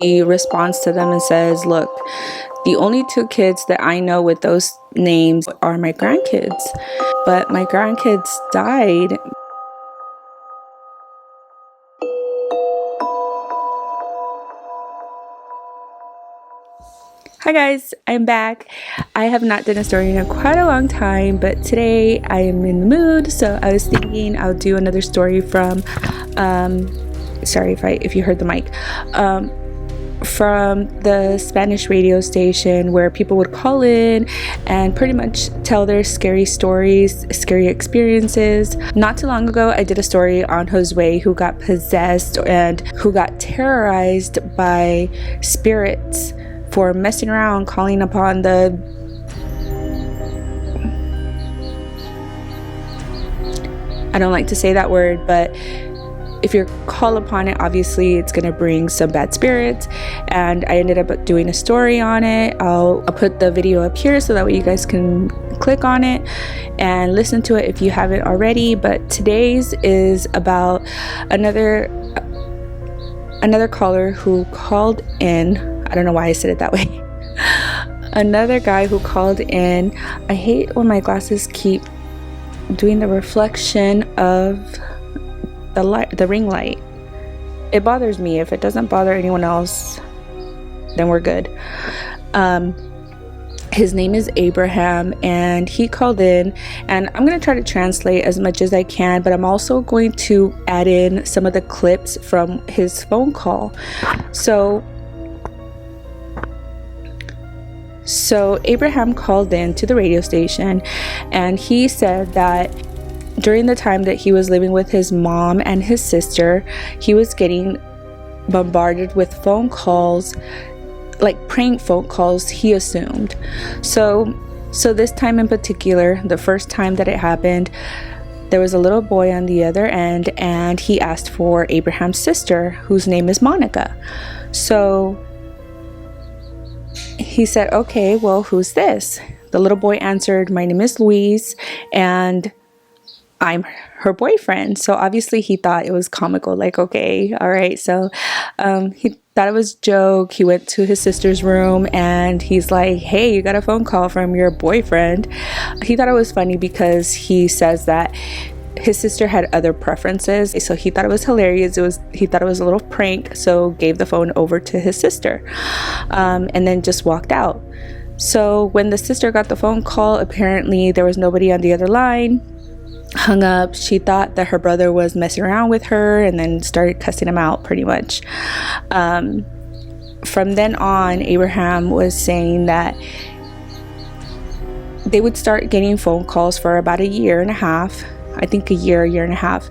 He responds to them and says, look, the only two kids that I know with those names are my grandkids, but my grandkids died. Hi guys, I'm back. I have not done a story in quite a long time, but today I am in the mood, so I was thinking I'll do another story from, sorry if you heard the mic, from the Spanish radio station where people would call in and pretty much tell their scary stories, scary experiences. Not too long ago, I did a story on Josue, who got possessed and who got terrorized by spirits for messing around, calling upon the I don't like to say that word, but if you call upon it, obviously it's going to bring some bad spirits. And I ended up doing a story on it. I'll put the video up here so that way you guys can click on it and listen to it if you haven't already. But today's is about another caller who called in. I don't know why I said it that way. Another guy who called in. I hate when my glasses keep doing the reflection of the ring light. It bothers me. If it doesn't bother anyone else, then we're good. His name is Abraham, and he called in, and I'm going to try to translate as much as I can, but I'm also going to add in some of the clips from his phone call. So Abraham called in to the radio station, and he said that during the time that he was living with his mom and his sister, he was getting bombarded with phone calls, like prank phone calls, he assumed. So this time in particular, the first time that it happened, there was a little boy on the other end, and he asked for Abraham's sister, whose name is Monica. So he said, okay, well, who's this? The little boy answered, my name is Luis, and I'm her boyfriend. So obviously he thought it was comical, like, okay, all right. So he thought it was a joke. He went to his sister's room and he's like, hey, you got a phone call from your boyfriend. He thought it was funny because he says that his sister had other preferences, so he thought it was hilarious. He thought it was a little prank, so gave the phone over to his sister, and then just walked out. So when the sister got the phone call, apparently there was nobody on the other line. Hung up. She thought that her brother was messing around with her, and then started cussing him out pretty much. From then on, Abraham was saying that they would start getting phone calls for about a year and a half. I think a year and a half.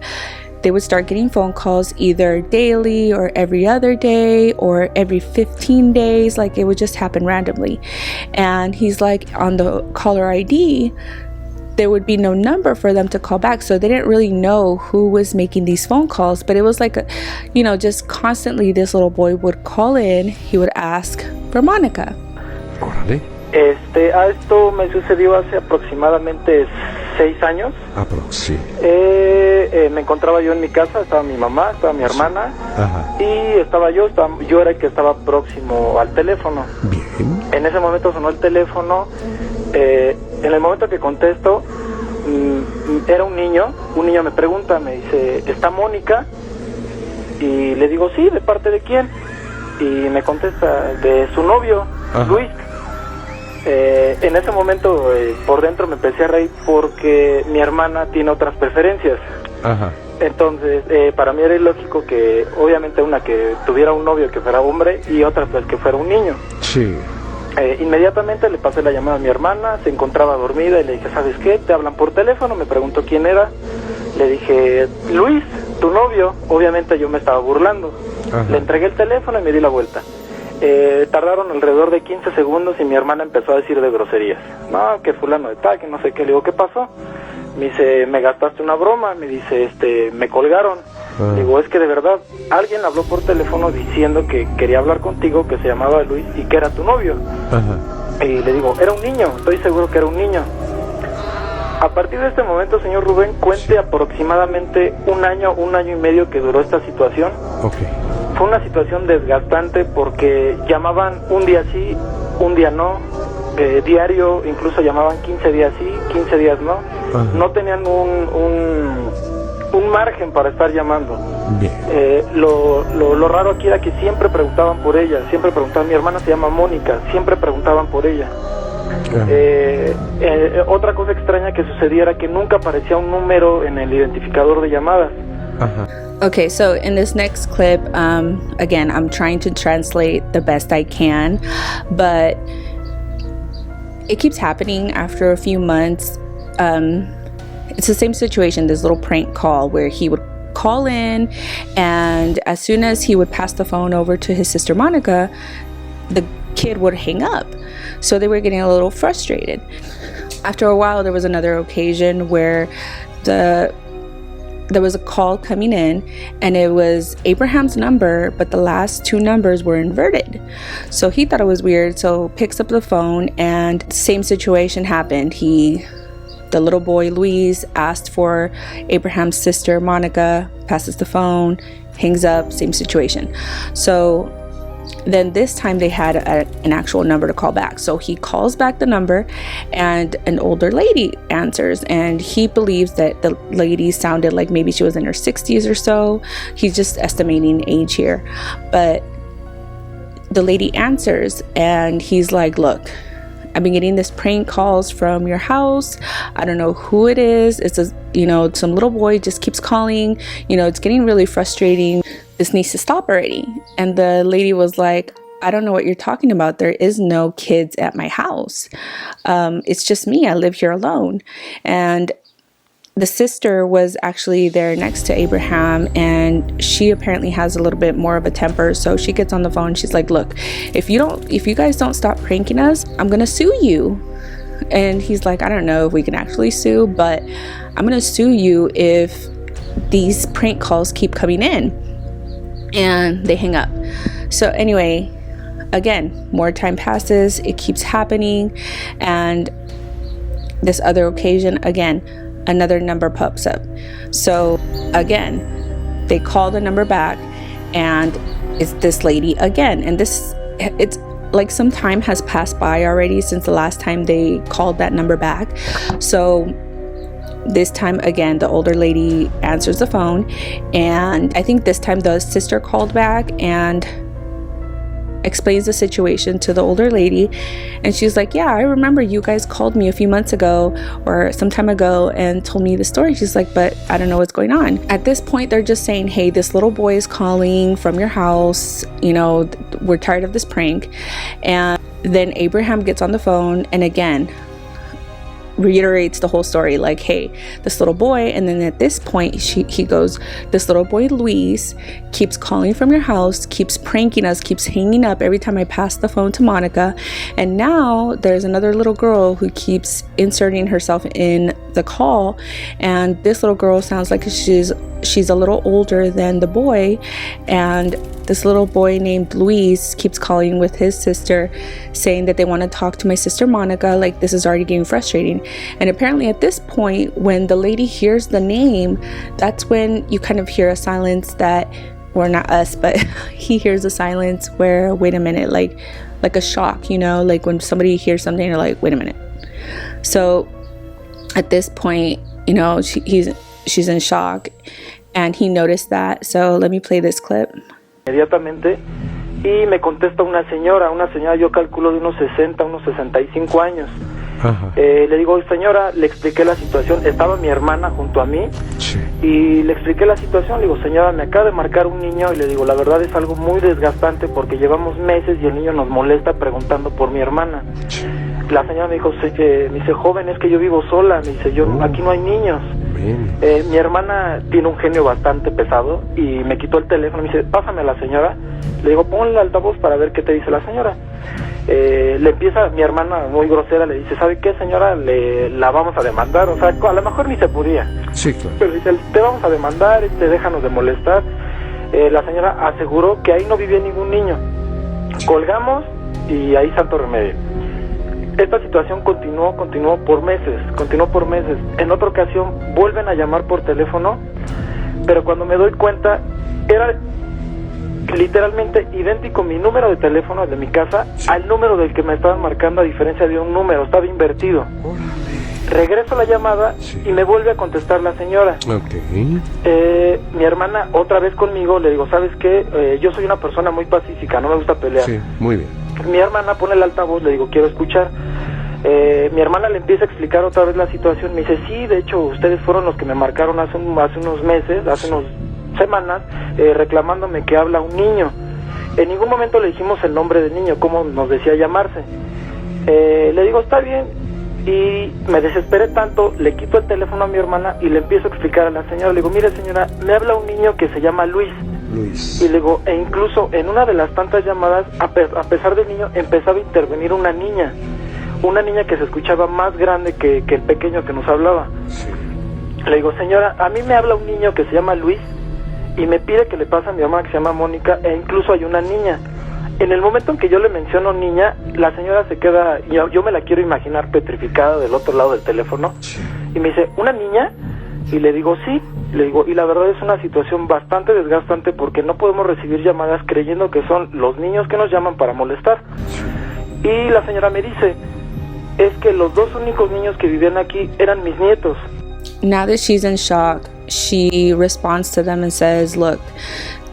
They would start getting phone calls either daily or every other day or every 15 days. Like, it would just happen randomly. And he's like, on the caller ID, there would be no number for them to call back. So they didn't really know who was making these phone calls. But it was like, just constantly this little boy would call in. He would ask for Monica. Órale. Esto me sucedió hace aproximadamente 6 años. Sí. Me encontraba yo en mi casa, estaba mi mamá, estaba mi hermana. Ajá. Y yo era el que estaba próximo al teléfono. Bien. En ese momento sonó el teléfono. En el momento que contesto, era un niño me pregunta, me dice, ¿está Mónica? Y le digo, sí, ¿de parte de quién? Y me contesta, de su novio, ajá, Luis. En ese momento, por dentro me empecé a reír porque mi hermana tiene otras preferencias. Ajá. Entonces, para mí era ilógico que, obviamente, una que tuviera un novio que fuera hombre y otra pues que fuera un niño. Sí. Inmediatamente le pasé la llamada a mi hermana, se encontraba dormida y le dije, ¿sabes qué? Te hablan por teléfono. Me preguntó quién era. Le dije, Luis, tu novio. Obviamente yo me estaba burlando. Ajá. Le entregué el teléfono y me di la vuelta. Tardaron alrededor de 15 segundos y mi hermana empezó a decir de groserías. No, que fulano de tal, que no sé qué. Le digo, ¿qué pasó? Me dice, me gastaste una broma. Me dice, me colgaron. Le digo, es que de verdad alguien habló por teléfono diciendo que quería hablar contigo, que se llamaba Luis y que era tu novio. Ajá. Y le digo, era un niño, estoy seguro que era un niño. A partir de este momento, señor Rubén, cuente aproximadamente un año y medio que duró esta situación. Okay. fue una situación desgastante porque llamaban un día sí, un día no, diario, incluso llamaban 15 días sí, 15 días no. No tenían un margen para estar llamando. Bien. Lo raro aquí era que siempre preguntaban por ella, siempre preguntaban, mi hermana se llama Mónica, siempre preguntaban por ella. Otra cosa extraña que sucedía era que nunca aparecía un número en el identificador de llamadas. Okay, so in this next clip, again, I'm trying to translate the best I can, but it keeps happening after a few months. It's the same situation, this little prank call where he would call in, and as soon as he would pass the phone over to his sister Monica, the kid would hang up. So they were getting a little frustrated. After a while, there was another occasion where there was a call coming in, and it was Abraham's number, but the last two numbers were inverted. So he thought it was weird, so picks up the phone, and same situation happened. The little boy Luis asked for Abraham's sister Monica, passes the phone, hangs up, same situation. So then this time they had an actual number to call back. So he calls back the number, and an older lady answers, and he believes that the lady sounded like maybe she was in her 60s or so. He's just estimating age here. But the lady answers, and he's like, look, I've been getting this prank calls from your house. I don't know who it is. It's some little boy just keeps calling. It's getting really frustrating. This needs to stop already. And the lady was like, I don't know what you're talking about. There is no kids at my house. It's just me. I live here alone. And the sister was actually there next to Abraham, and she apparently has a little bit more of a temper. So she gets on the phone. She's like, look, if you guys don't stop pranking us, I'm going to sue you. And he's like, I don't know if we can actually sue, but I'm going to sue you if these prank calls keep coming in. And they hang up. So anyway, again, more time passes. It keeps happening. And this other occasion, again, another number pops up. So again, they call the number back, and it's this lady again. And it's like some time has passed by already since the last time they called that number back. So this time again, the older lady answers the phone, and I think this time the sister called back and explains the situation to the older lady, and she's like, yeah, I remember you guys called me a few months ago or some time ago and told me the story. She's like, but I don't know what's going on. At this point, they're just saying, hey, this little boy is calling from your house, we're tired of this prank. And then Abraham gets on the phone and again reiterates the whole story, like, hey, this little boy. And then at this point he goes, this little boy Luis keeps calling from your house, keeps pranking us, keeps hanging up every time I pass the phone to Monica, and now there's another little girl who keeps inserting herself in the call, and this little girl sounds like she's a little older than the boy, and this little boy named Luis keeps calling with his sister saying that they want to talk to my sister Monica. Like, this is already getting frustrating. And apparently at this point, when the lady hears the name, that's when you kind of hear a silence that, or not us, but he hears a silence where, wait a minute, like a shock, like when somebody hears something, you're like, wait a minute. So at this point, she's in shock, and he noticed that. So let me play this clip. Inmediatamente, y me contesta una señora, yo calculo de unos 60, unos 65 años. Le digo, señora, le expliqué la situación, estaba mi hermana junto a mí, sí, y le expliqué la situación. Le digo, señora, me acaba de marcar un niño, y le digo, la verdad es algo muy desgastante porque llevamos meses y el niño nos molesta preguntando por mi hermana. Sí. La señora me dijo, joven, es que yo vivo sola, me dice, aquí no hay niños. Mi hermana tiene un genio bastante pesado y me quitó el teléfono, me dice, pásame a la señora. Le digo, ponle el altavoz para ver qué te dice la señora. Le empieza mi hermana muy grosera, le dice, ¿sabe qué, señora? La vamos a demandar. O sea, a lo mejor ni se podía. Sí, claro. Pero dice, te vamos a demandar, déjanos de molestar. La señora aseguró que ahí no vivía ningún niño. Colgamos y ahí santo remedio. Esta situación continuó por meses. En otra ocasión vuelven a llamar por teléfono, pero cuando me doy cuenta, literalmente idéntico mi número de teléfono, el de mi casa, al número del que me estaban marcando, a diferencia de un número, estaba invertido. Regreso la llamada y me vuelve a contestar la señora. Mi hermana otra vez conmigo, le digo, ¿sabes qué? Yo soy una persona muy pacífica, no me gusta pelear. Sí, muy bien. Mi hermana pone el altavoz, le digo, quiero escuchar. Mi hermana le empieza a explicar otra vez la situación. Me dice, sí, de hecho, ustedes fueron los que me marcaron hace unos meses, hace unas semanas, reclamándome que habla un niño. En ningún momento le dijimos el nombre del niño, cómo nos decía llamarse. Le digo, está bien. Y me desesperé tanto, le quito el teléfono a mi hermana y le empiezo a explicar a la señora. Le digo, mire señora, me habla un niño que se llama Luis. Y le digo, e incluso en una de las tantas llamadas, a pesar del niño, empezaba a intervenir una niña que se escuchaba más grande que el pequeño que nos hablaba. Le digo, señora, a mí me habla un niño que se llama Luis y me pide que le pase a mi mamá que se llama Mónica, e incluso hay una niña. En el momento en que yo le menciono niña, la señora se queda, yo me la quiero imaginar petrificada del otro lado del teléfono, y me dice, ¿una niña? Y le digo, sí. Le digo, y la verdad es una situación bastante desgastante porque no podemos recibir llamadas creyendo que son los niños que nos llaman para molestar. Y la señora me dice, es que los dos únicos niños que vivían aquí eran mis nietos. Now that she's in shock, she responds to them and says, look,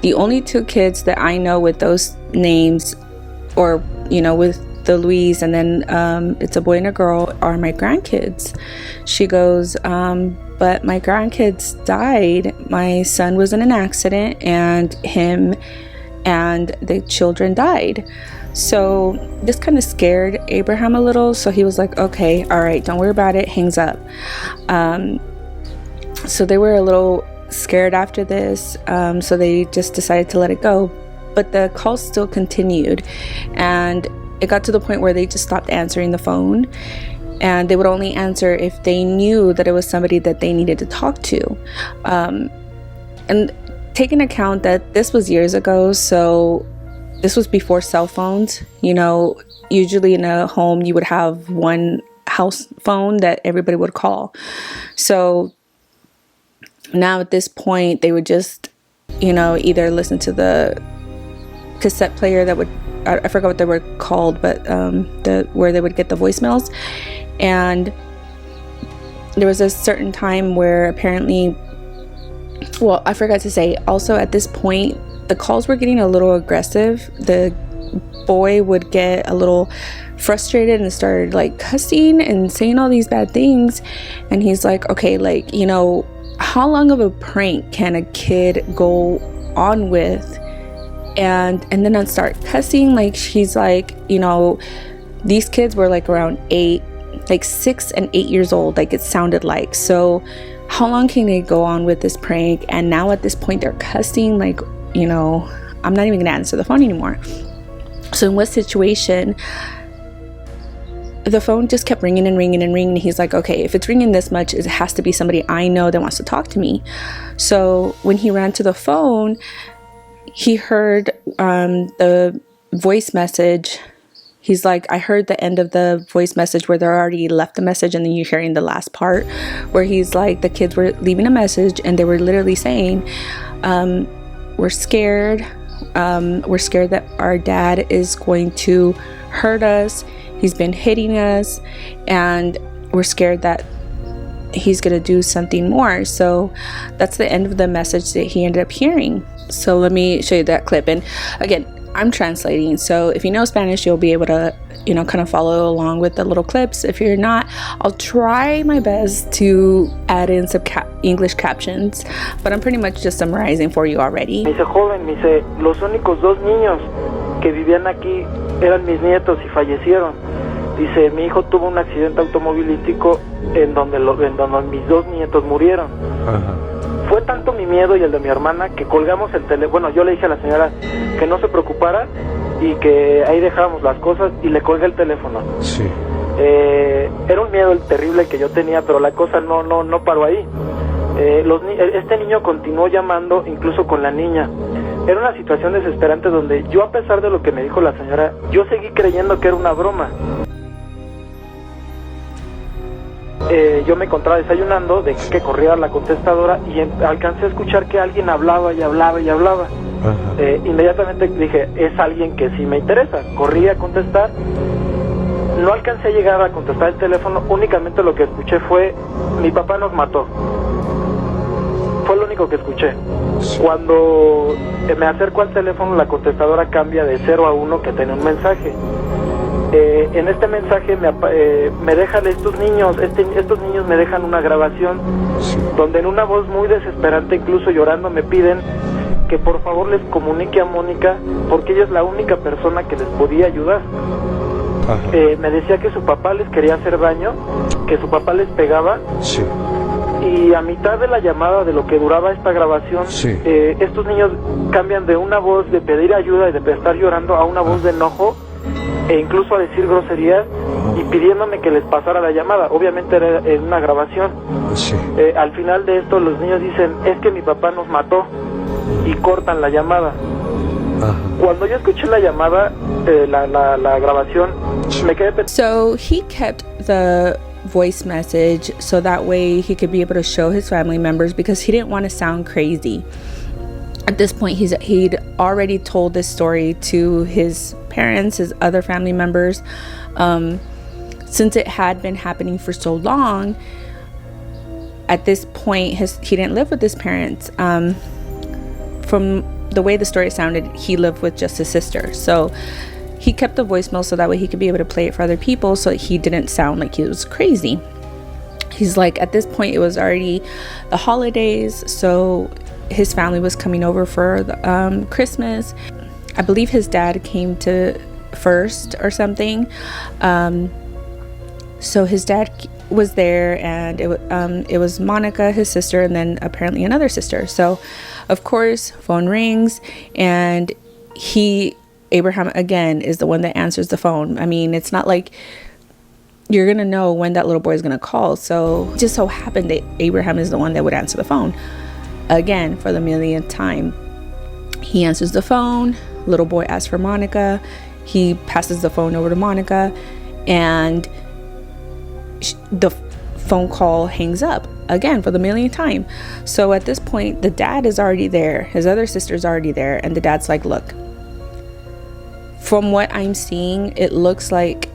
the only two kids that I know with those names, or, you know, with the Louise and then it's a boy and a girl, are my grandkids. She goes, but my grandkids died. My son was in an accident and him and the children died. So this kind of scared Abraham a little. So he was like, okay, all right, don't worry about it, hangs up. So they were a little scared after this, so they just decided to let it go. But the calls still continued, and it got to the point where they just stopped answering the phone, and they would only answer if they knew that it was somebody that they needed to talk to. And take into account that this was years ago, so this was before cell phones. You know, usually in a home you would have one house phone that everybody would call. So now at this point they would just, you know, either listen to the cassette player that would, I forgot what they were called, but where they would get the voicemails. And there was a certain time where apparently, well, I forgot to say, also at this point the calls were getting a little aggressive. The boy would get a little frustrated and started like cussing and saying all these bad things. And he's like, okay, like, you know, how long of a prank can a kid go on with? And then I'd start cussing. Like, she's like, you know, these kids were like around 6 and 8 years old, like it sounded like. So how long can they go on with this prank? And now at this point they're cussing, like, you know, I'm not even gonna answer the phone anymore. So in what situation, the phone just kept ringing and ringing and ringing. He's like, okay, if it's ringing this much, it has to be somebody I know that wants to talk to me. So when he ran to the phone, he heard the voice message. He's like, I heard the end of the voice message where they already left the message, and then you're hearing the last part where he's like, the kids were leaving a message and they were literally saying, we're scared. We're scared that our dad is going to hurt us. He's been hitting us, and we're scared that he's gonna do something more. So that's the end of the message that he ended up hearing. So let me show you that clip. And again, I'm translating, so if you know Spanish, you'll be able to, you know, kind of follow along with the little clips. If you're not, I'll try my best to add in some English captions, but I'm pretty much just summarizing for you already. Me dice, joven, me dice, los únicos dos niños que vivían aquí eran mis nietos y fallecieron. Dice, mi hijo tuvo un accidente automovilístico en donde mis dos nietos murieron. Fue tanto mi miedo y el de mi hermana que colgamos el teléfono. Bueno, yo le dije a la señora que no se preocupara y que ahí dejábamos las cosas, y le colgué el teléfono. Sí. Era un miedo terrible que yo tenía, pero la cosa no paró ahí. Este niño continuó llamando, incluso con la niña. Era una situación desesperante donde yo, a pesar de lo que me dijo la señora, yo seguí creyendo que era una broma. Yo me encontraba desayunando, de que corría la contestadora, y alcancé a escuchar que alguien hablaba y hablaba y hablaba. Inmediatamente dije, es alguien que sí me interesa. Corrí a contestar. No alcancé a llegar a contestar el teléfono, únicamente lo que escuché fue, mi papá nos mató. Fue lo único que escuché. Cuando me acerco al teléfono, la contestadora cambia de 0 a 1 que tiene un mensaje. En este mensaje me dejan estos niños me dejan una grabación donde en una voz muy desesperante, incluso llorando, me piden que por favor les comunique a Mónica porque ella es la única persona que les podía ayudar. Me decía que su papá les quería hacer daño, que su papá les pegaba. Sí. Y a mitad de la llamada, de lo que duraba esta grabación, estos niños cambian de una voz de pedir ayuda y de estar llorando a una voz de enojo e incluso a decir groserías y pidiéndome que les pasara la llamada. Obviamente era en una grabación. Al final de esto los niños dicen, es que mi papá nos mató, y cortan la llamada. Cuando yo escuché la llamada, la grabación, me quedé So he kept the voice message so that way he could be able to show his family members, because he didn't want to sound crazy. At this point, he'd already told this story to his parents, his other family members. Since it had been happening for so long, at this point, he didn't live with his parents. From the way the story sounded, he lived with just his sister. So he kept the voicemail so that way he could be able to play it for other people so he didn't sound like he was crazy. He's like, at this point, it was already the holidays, so his family was coming over for the, Christmas. I believe his dad came to first or something. So his dad was there, and it was Monica, his sister, and then apparently another sister. So of course, phone rings, and Abraham again is the one that answers the phone. I mean, it's not like you're gonna know when that little boy is gonna call. So it just so happened that Abraham is the one that would answer the phone. Again, for the millionth time, he answers the phone. Little boy asks for Monica. He passes the phone over to Monica, and the phone call hangs up again for the millionth time. So at this point, the dad is already there. His other sister's already there, and the dad's like, look, from what I'm seeing, it looks like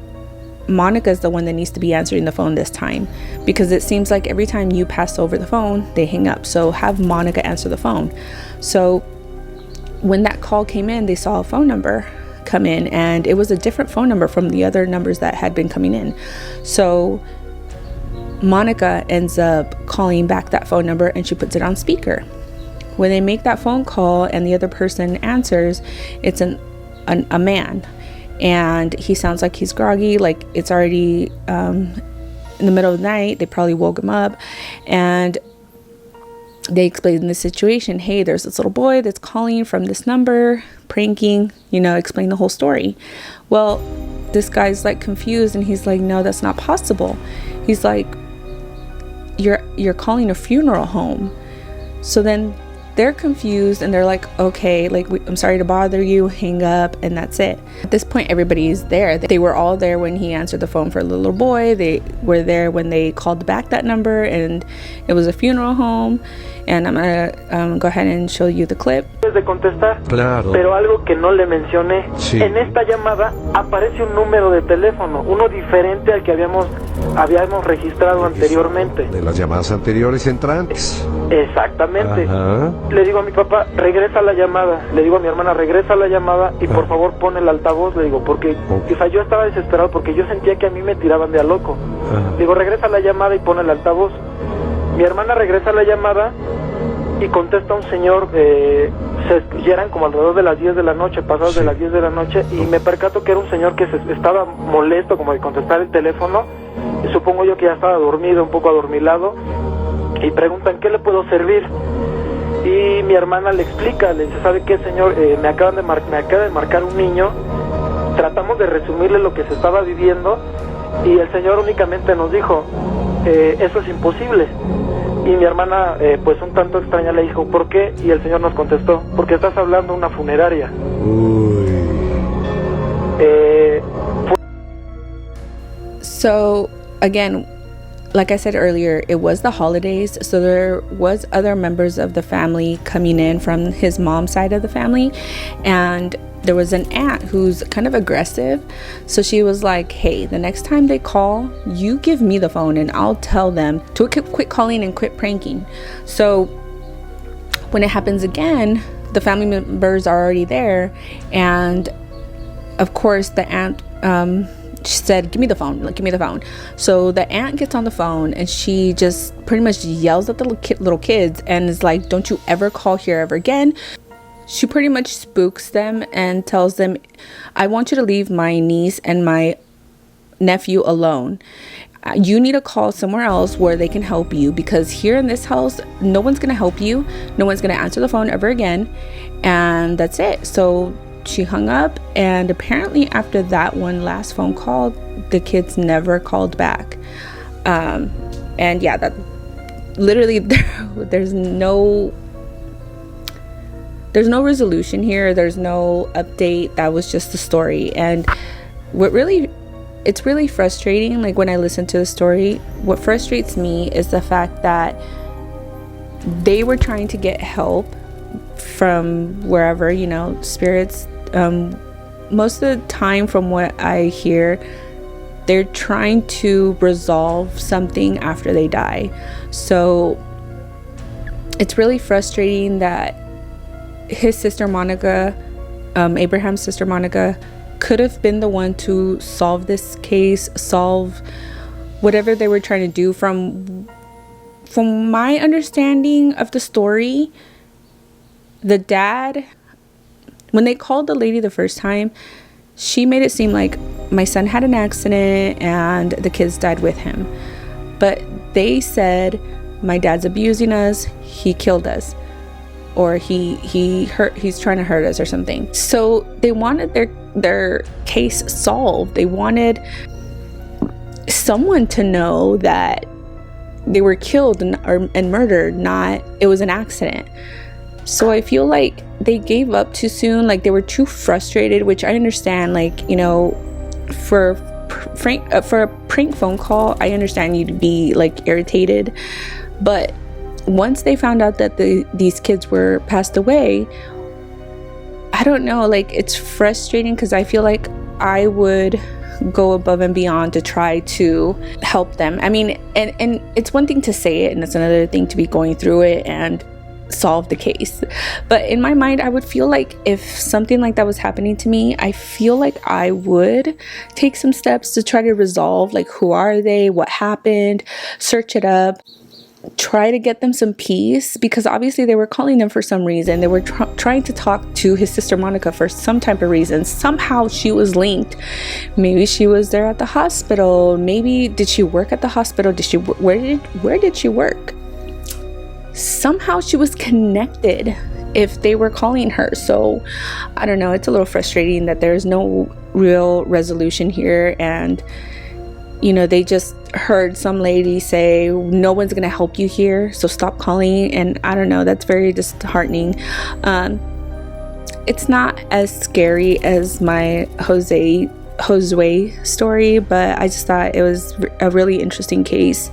Monica's the one that needs to be answering the phone this time, because it seems like every time you pass over the phone, they hang up. So have Monica answer the phone. So when that call came in, they saw a phone number come in, and it was a different phone number from the other numbers that had been coming in. So Monica ends up calling back that phone number, and she puts it on speaker. When they make that phone call and the other person answers, it's a man, and he sounds like he's groggy, like it's already in the middle of the night. They probably woke him up, and they explain the situation. Hey, there's this little boy that's calling from this number, pranking, explain the whole story. Well, this guy's like confused, and he's like, no, that's not possible. He's like, you're calling a funeral home. So then they're confused, and they're like, okay, like, I'm sorry to bother you, hang up, and that's it. At this point, everybody's there. They were all there when he answered the phone for the little boy. They were there when they called back that number, and it was a funeral home. And I'm gonna go ahead and show you the clip. De contestar, claro. Pero algo que no le mencioné, en esta llamada aparece un número de teléfono, uno diferente al que habíamos registrado anteriormente. De las llamadas anteriores entrantes. Exactamente. Ajá. Le digo a mi papá, regresa la llamada. Le digo a mi hermana, regresa la llamada y por favor pon el altavoz. Le digo, porque yo estaba desesperado porque yo sentía que a mí me tiraban de a loco. Le digo, regresa la llamada y pon el altavoz. Mi hermana regresa la llamada y contesta un señor, ya eran como alrededor de las 10 de la noche, pasadas de las 10 de la noche, y me percato que era un señor que estaba molesto como de contestar el teléfono, y supongo yo que ya estaba dormido, un poco adormilado, y preguntan, ¿qué le puedo servir? Y mi hermana le explica, le dice, ¿sabe qué, señor? Me acaba de marcar un niño, tratamos de resumirle lo que se estaba viviendo, y el señor únicamente nos dijo, eso es imposible. Y mi hermana, pues un tanto extraña, le dijo, ¿por qué? Y el señor nos contestó, porque estás hablando de una funeraria. So again, like I said earlier, it was the holidays, so there was other members of the family coming in from his mom's side of the family, and there was an aunt who's kind of aggressive. So she was like, hey, the next time they call, you give me the phone and I'll tell them to quit calling and quit pranking. So when it happens again, the family members are already there, and of course the aunt she said, give me the phone, like, give me the phone. So the aunt gets on the phone and she just pretty much yells at the little kids and is like, don't you ever call here ever again. She pretty much spooks them and tells them, I want you to leave my niece and my nephew alone. You need to call somewhere else where they can help you, because here in this house, no one's going to help you. No one's going to answer the phone ever again. And that's it. So she hung up, and apparently after that one last phone call, the kids never called back. And yeah, that literally there's no resolution here. There's no update. That was just the story. And it's really frustrating. Like, when I listen to the story, what frustrates me is the fact that they were trying to get help from wherever, you know, spirits. Most of the time, from what I hear, they're trying to resolve something after they die. So it's really frustrating that his sister Monica, Abraham's sister Monica, could have been the one to solve this case, solve whatever they were trying to do. From my understanding of the story, the dad, when they called the lady the first time, she made it seem like my son had an accident and the kids died with him. But they said, my dad's abusing us, he killed us, or he's trying to hurt us or something. So they wanted their case solved. They wanted someone to know that they were killed and murdered, not it was an accident. So I feel like they gave up too soon. Like, they were too frustrated, which I understand. Like, you know, for a prank phone call, I understand you'd be like irritated. But once they found out that these kids were passed away, I don't know, like, it's frustrating, because I feel like I would go above and beyond to try to help them. I mean, and it's one thing to say it, and it's another thing to be going through it and solve the case. But in my mind, I would feel like if something like that was happening to me, I feel like I would take some steps to try to resolve, like, who are they, what happened, search it up, try to get them some peace, because obviously they were calling them for some reason. They were trying to talk to his sister Monica for some type of reason. Somehow she was linked. Maybe she was there at the hospital. Maybe did she work at the hospital? Where did she work? Somehow she was connected if they were calling her. So I don't know, it's a little frustrating that there's no real resolution here. And you know, they just heard some lady say, no one's gonna help you here, so stop calling. And I don't know, that's very disheartening. It's not as scary as my Josue story, but I just thought it was a really interesting case.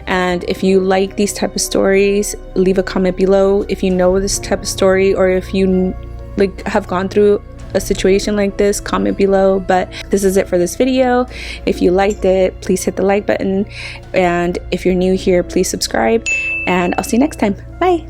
And if you like these type of stories, leave a comment below if you know this type of story, or if you like have gone through a situation like this, comment below. But this is it for this video. If you liked it, please hit the like button, and if you're new here, please subscribe, and I'll see you next time. Bye.